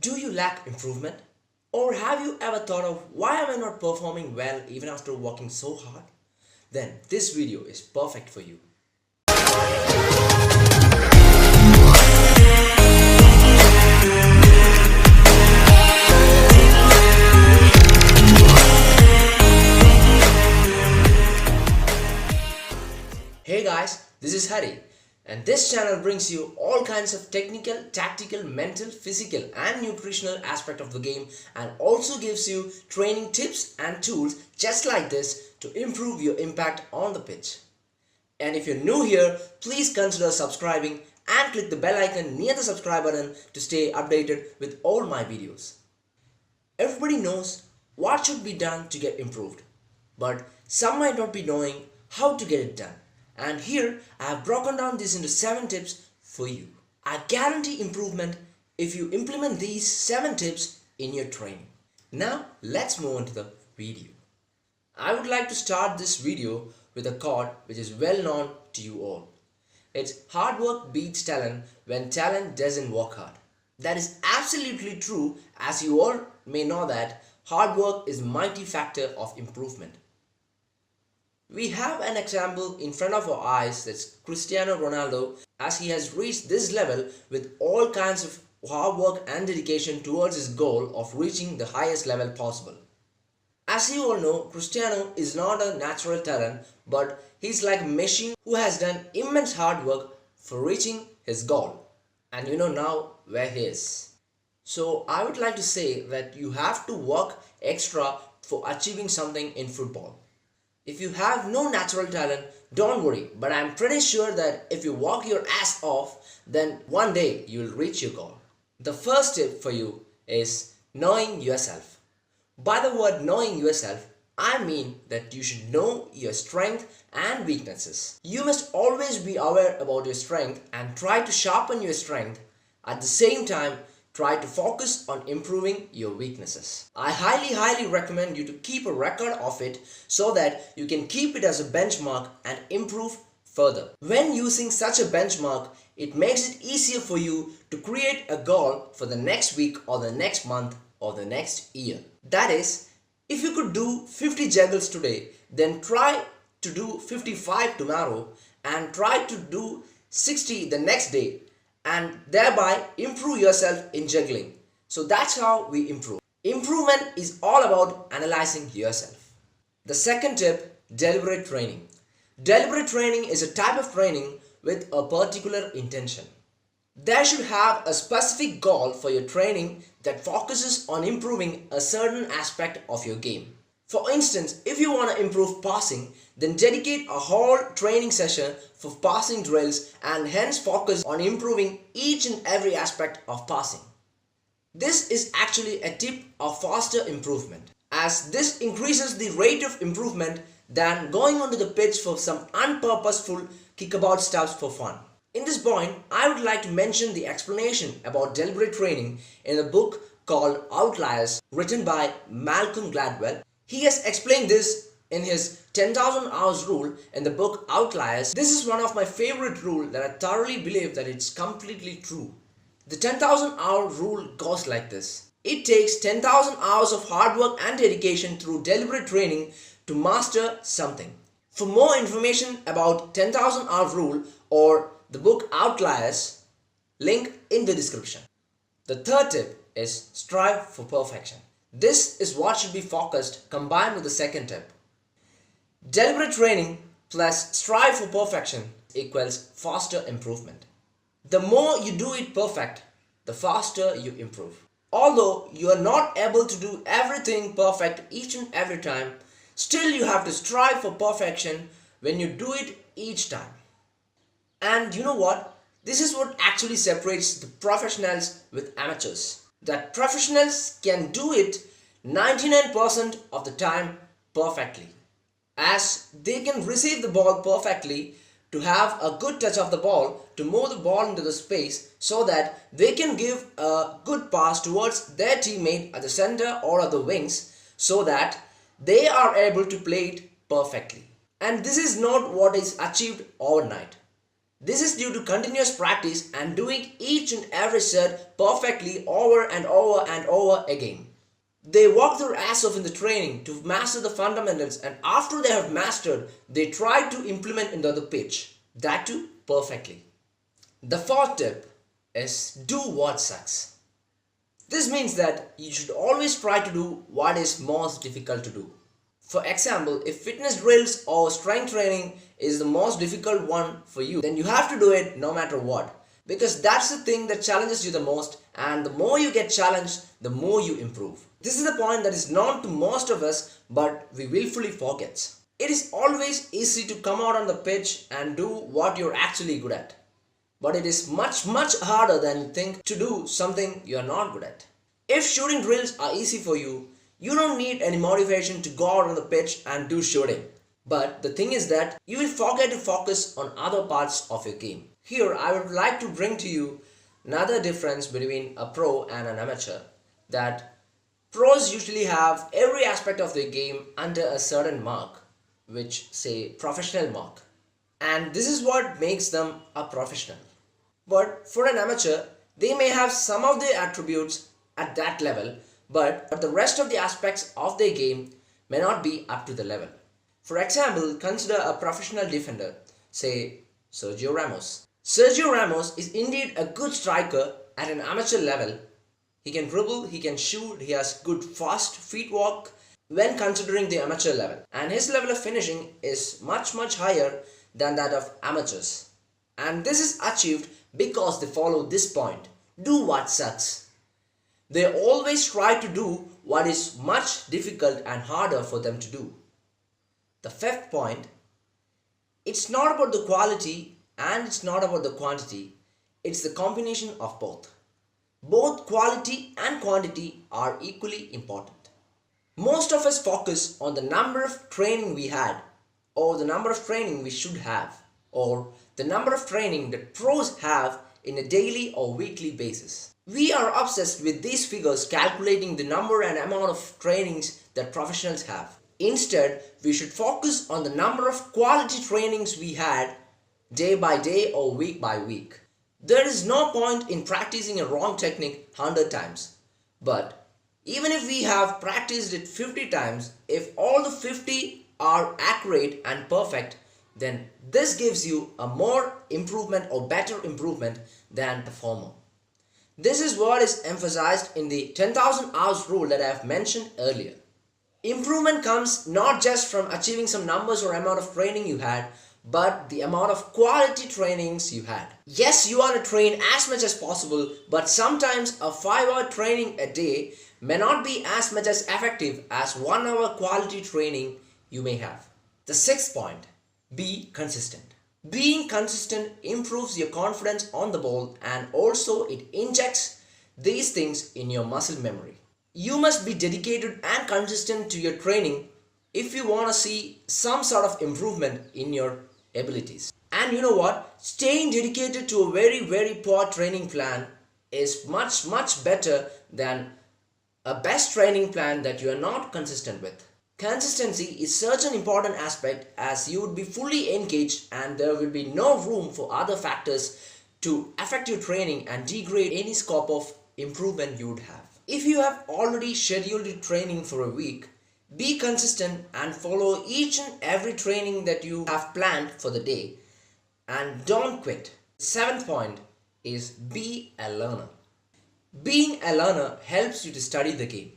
Do you lack improvement? Or have you ever thought of why am I not performing well even after working so hard? Then this video is perfect for you. Hey guys, this is Hari, and this channel brings you all kinds of technical, tactical, mental, physical and nutritional aspect of the game, and also gives you training tips and tools just like this to improve your impact on the pitch. And if you're new here, please consider subscribing and click the bell icon near the subscribe button to stay updated with all my videos. Everybody knows what should be done to get improved, but some might not be knowing how to get it done. And here I have broken down this into 7 tips for you. I guarantee improvement if you implement these 7 tips in your training. Now let's move on to the video. I would like to start this video with a quote which is well known to you all. It's hard work beats talent when talent doesn't work hard. That is absolutely true, as you all may know that hard work is a mighty factor of improvement. We have an example in front of our eyes, that's Cristiano Ronaldo, as he has reached this level with all kinds of hard work and dedication towards his goal of reaching the highest level possible. As you all know, Cristiano is not a natural talent, but he's like a machine who has done immense hard work for reaching his goal. And you know now where he is. So I would like to say that you have to work extra for achieving something in football. If you have no natural talent, don't worry, but I'm pretty sure that if you work your ass off, then one day you will reach your goal. The first tip for you is knowing yourself. By the word knowing yourself, I mean that you should know your strength and weaknesses. You must always be aware about your strength and try to sharpen your strength. At the same time, try to focus on improving your weaknesses. I highly recommend you to keep a record of it so that you can keep it as a benchmark and improve further. When using such a benchmark, it makes it easier for you to create a goal for the next week or the next month or the next year. That is, if you could do 50 juggles today, then try to do 55 tomorrow and try to do 60 the next day, and thereby improve yourself in juggling. So that's how we improve. Improvement is all about analyzing yourself. The second tip, deliberate training. Deliberate training is a type of training with a particular intention. There should have a specific goal for your training that focuses on improving a certain aspect of your game. For instance, if you want to improve passing, then dedicate a whole training session for passing drills and hence focus on improving each and every aspect of passing. This is actually a tip of faster improvement, as this increases the rate of improvement than going onto the pitch for some unpurposeful kickabout stuffs for fun. In this point, I would like to mention the explanation about deliberate training in a book called Outliers, written by Malcolm Gladwell. He has explained this in his 10,000 hours rule in the book Outliers. This is one of my favorite rules that I thoroughly believe that it's completely true. The 10,000 hour rule goes like this. It takes 10,000 hours of hard work and dedication through deliberate training to master something. For more information about 10,000 hour rule or the book Outliers, link in the description. The third tip is strive for perfection. This is what should be focused combined with the second tip. Deliberate training plus strive for perfection equals faster improvement. The more you do it perfect, the faster you improve. Although you are not able to do everything perfect each and every time, still you have to strive for perfection when you do it each time. And you know what? This is what actually separates the professionals with amateurs. That professionals can do it 99% of the time perfectly, as they can receive the ball perfectly, to have a good touch of the ball, to move the ball into the space so that they can give a good pass towards their teammate at the center or at the wings so that they are able to play it perfectly. And this is not what is achieved overnight. This is due to continuous practice and doing each and every set perfectly over and over and over again. They work their ass off in the training to master the fundamentals, and after they have mastered, they try to implement into the pitch. That too perfectly. The fourth tip is do what sucks. This means that you should always try to do what is most difficult to do. For example, if fitness drills or strength training is the most difficult one for you, then you have to do it no matter what. Because that's the thing that challenges you the most, and the more you get challenged, the more you improve. This is the point that is known to most of us, but we willfully forget. It is always easy to come out on the pitch and do what you're actually good at. But it is much harder than you think to do something you're not good at. If shooting drills are easy for you, you don't need any motivation to go out on the pitch and do shooting. But the thing is that you will forget to focus on other parts of your game. Here I would like to bring to you another difference between a pro and an amateur, that pros usually have every aspect of their game under a certain mark, which say professional mark. And this is what makes them a professional. But for an amateur, they may have some of their attributes at that level, but the rest of the aspects of their game may not be up to the level. For example, consider a professional defender, say Sergio Ramos. Sergio Ramos is indeed a good striker at an amateur level. He can dribble, he can shoot, he has good fast feet work when considering the amateur level. And his level of finishing is much higher than that of amateurs. And this is achieved because they follow this point: do what sucks. They always try to do what is much difficult and harder for them to do. The fifth point, it's not about the quality and it's not about the quantity, it's the combination of both. Both quality and quantity are equally important. Most of us focus on the number of training we had, or the number of training we should have, or the number of training that pros have in a daily or weekly basis. We are obsessed with these figures calculating the number and amount of trainings that professionals have. Instead, we should focus on the number of quality trainings we had day by day or week by week. There is no point in practicing a wrong technique 100 times. But even if we have practiced it 50 times, if all the 50 are accurate and perfect, then this gives you a more improvement or better improvement than the former. This is what is emphasized in the 10,000 hours rule that I have mentioned earlier. Improvement comes not just from achieving some numbers or amount of training you had, but the amount of quality trainings you had. Yes, you want to train as much as possible, but sometimes a 5-hour training a day may not be as much as effective as 1-hour quality training you may have. The sixth point, be consistent. Being consistent improves your confidence on the ball, and also it injects these things in your muscle memory. You must be dedicated and consistent to your training if you want to see some sort of improvement in your abilities. And you know what? Staying dedicated to a very poor training plan is much better than a best training plan that you are not consistent with. Consistency is such an important aspect, as you would be fully engaged and there will be no room for other factors to affect your training and degrade any scope of improvement you would have. If you have already scheduled your training for a week, be consistent and follow each and every training that you have planned for the day, and don't quit. The seventh point is be a learner. Being a learner helps you to study the game.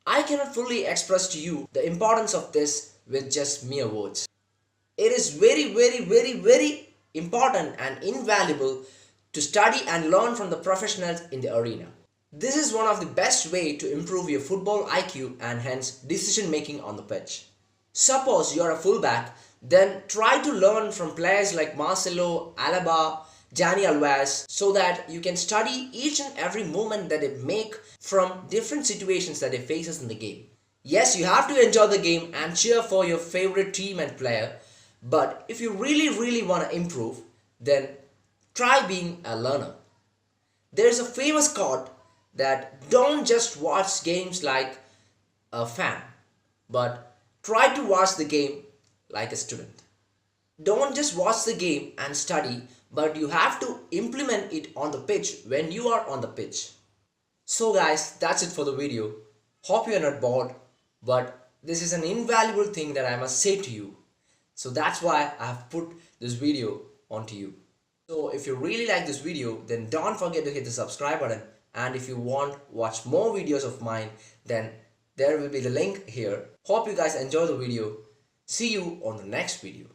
I cannot fully express to you the importance of this with just mere words. It is very important and invaluable to study and learn from the professionals in the arena. This is one of the best way to improve your football IQ and hence decision making on the pitch. Suppose you are a fullback, then try to learn from players like Marcelo, Alaba, Dani Alves, so that you can study each and every movement that they make from different situations that they faces in the game. Yes, you have to enjoy the game and cheer for your favorite team and player, but if you really want to improve, then try being a learner. There is a famous quote that don't just watch games like a fan, but try to watch the game like a student. Don't just watch the game and study, but you have to implement it on the pitch when you are on the pitch. So guys, that's it for the video. Hope you are not bored, but this is an invaluable thing that I must say to you. So that's why I have put this video onto you. So if you really like this video, then don't forget to hit the subscribe button, and if you want to watch more videos of mine, then there will be the link here. Hope you guys enjoy the video. See you on the next video.